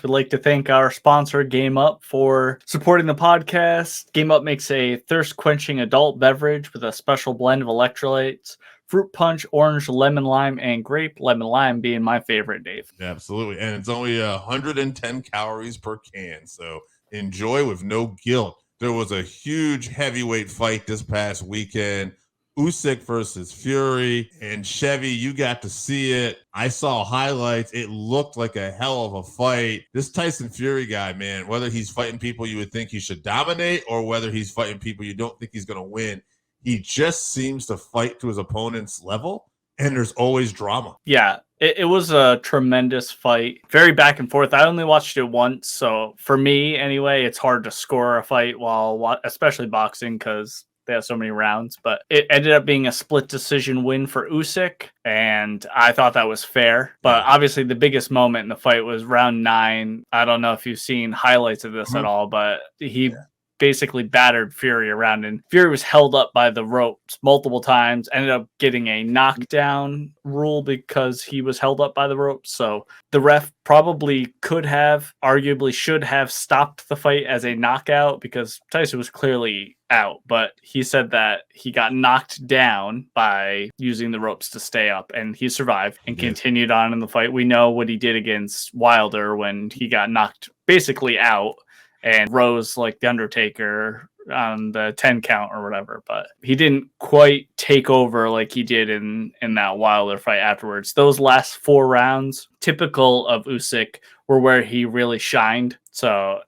we'd like to thank our sponsor, Game Up, for supporting the podcast. Game Up makes a thirst-quenching adult beverage with a special blend of electrolytes, fruit punch, orange, lemon lime, and grape. Lemon lime being my favorite, Dave. Absolutely. And it's only 110 calories per can. So enjoy with no guilt. There was a huge heavyweight fight this past weekend. Usyk versus Fury, and Chevy, you got to see it. I saw highlights. It looked like a hell of a fight. This Tyson Fury guy, man, whether he's fighting people you would think he should dominate or whether he's fighting people you don't think he's going to win, he just seems to fight to his opponent's level, and there's always drama. Yeah, it was a tremendous fight. Very back and forth. I only watched it once, so for me, anyway, it's hard to score a fight while, especially boxing, because they have so many rounds, but it ended up being a split decision win for Usyk, and I thought that was fair. But obviously the biggest moment in the fight was round 9. I don't know if you've seen highlights of this at all, but he basically battered Fury around, and Fury was held up by the ropes multiple times, ended up getting a knockdown rule because he was held up by the ropes. So the ref probably arguably should have stopped the fight as a knockout because Tyson was clearly out, but he said that he got knocked down by using the ropes to stay up, and he survived and continued on in the fight. We know what he did against Wilder when he got knocked basically out and rose like the Undertaker on the 10 count or whatever, but he didn't quite take over like he did in that Wilder fight afterwards. Those last 4 rounds, typical of Usyk, were where he really shined. So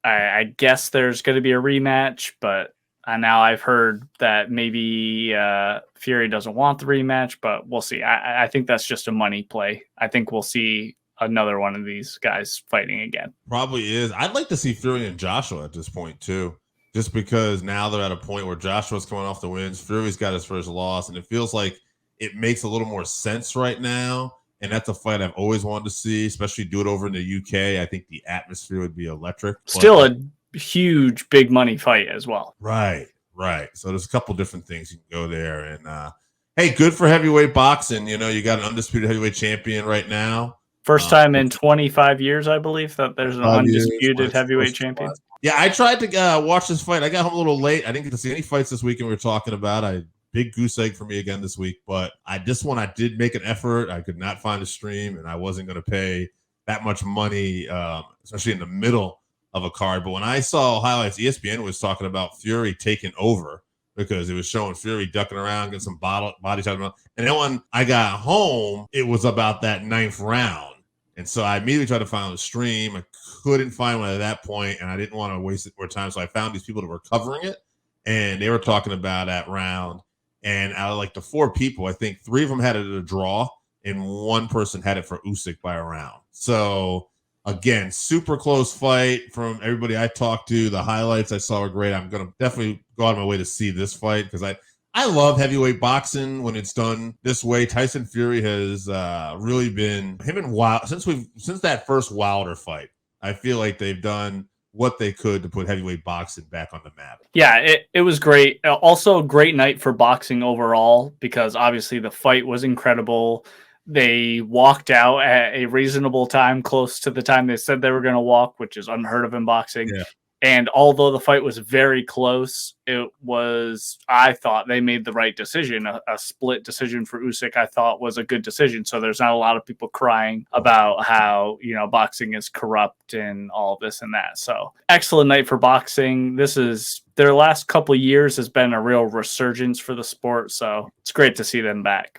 I guess there's going to be a rematch, but now I've heard that maybe Fury doesn't want the rematch, but we'll see. I think that's just a money play. I think we'll see another one of these guys fighting again. Probably is. I'd like to see Fury and Joshua at this point too, just because now they're at a point where Joshua's coming off the wins, Fury's got his first loss, and it feels like it makes a little more sense right now. And that's a fight I've always wanted to see, especially do it over in the UK. I think the atmosphere would be electric. Still a huge big money fight as well. Right. So there's a couple different things you can go there. And hey, good for heavyweight boxing. You know, you got an undisputed heavyweight champion right now. First time in 25 years, I believe, that there's an undisputed heavyweight champion. Yeah, I tried to watch this fight. I got home a little late. I didn't get to see any fights this weekend we were talking about. Big goose egg for me again this week. But I did make an effort. I could not find a stream, and I wasn't going to pay that much money, especially in the middle of a card. But when I saw highlights, ESPN was talking about Fury taking over because it was showing Fury ducking around, getting some body shot. And then when I got home, it was about that 9th round. And so I immediately tried to find a stream. I couldn't find one at that point, and I didn't want to waste more time. So I found these people that were covering it, and they were talking about that round. And out of like the 4 people, I think 3 of them had it at a draw, and 1 person had it for Usyk by a round. So again, super close fight from everybody I talked to. The highlights I saw were great. I'm going to definitely go out of my way to see this fight because I love heavyweight boxing when it's done this way. Tyson Fury has really been him and Wilder since that first Wilder fight. I feel like they've done what they could to put heavyweight boxing back on the map. Yeah, it was great. Also a great night for boxing overall because obviously the fight was incredible. They walked out at a reasonable time, close to the time they said they were going to walk, which is unheard of in boxing. Yeah. And although the fight was very close, I thought they made the right decision. A split decision for Usyk, I thought, was a good decision. So there's not a lot of people crying about how, boxing is corrupt and all this and that. So excellent night for boxing. Their last couple of years has been a real resurgence for the sport. So it's great to see them back.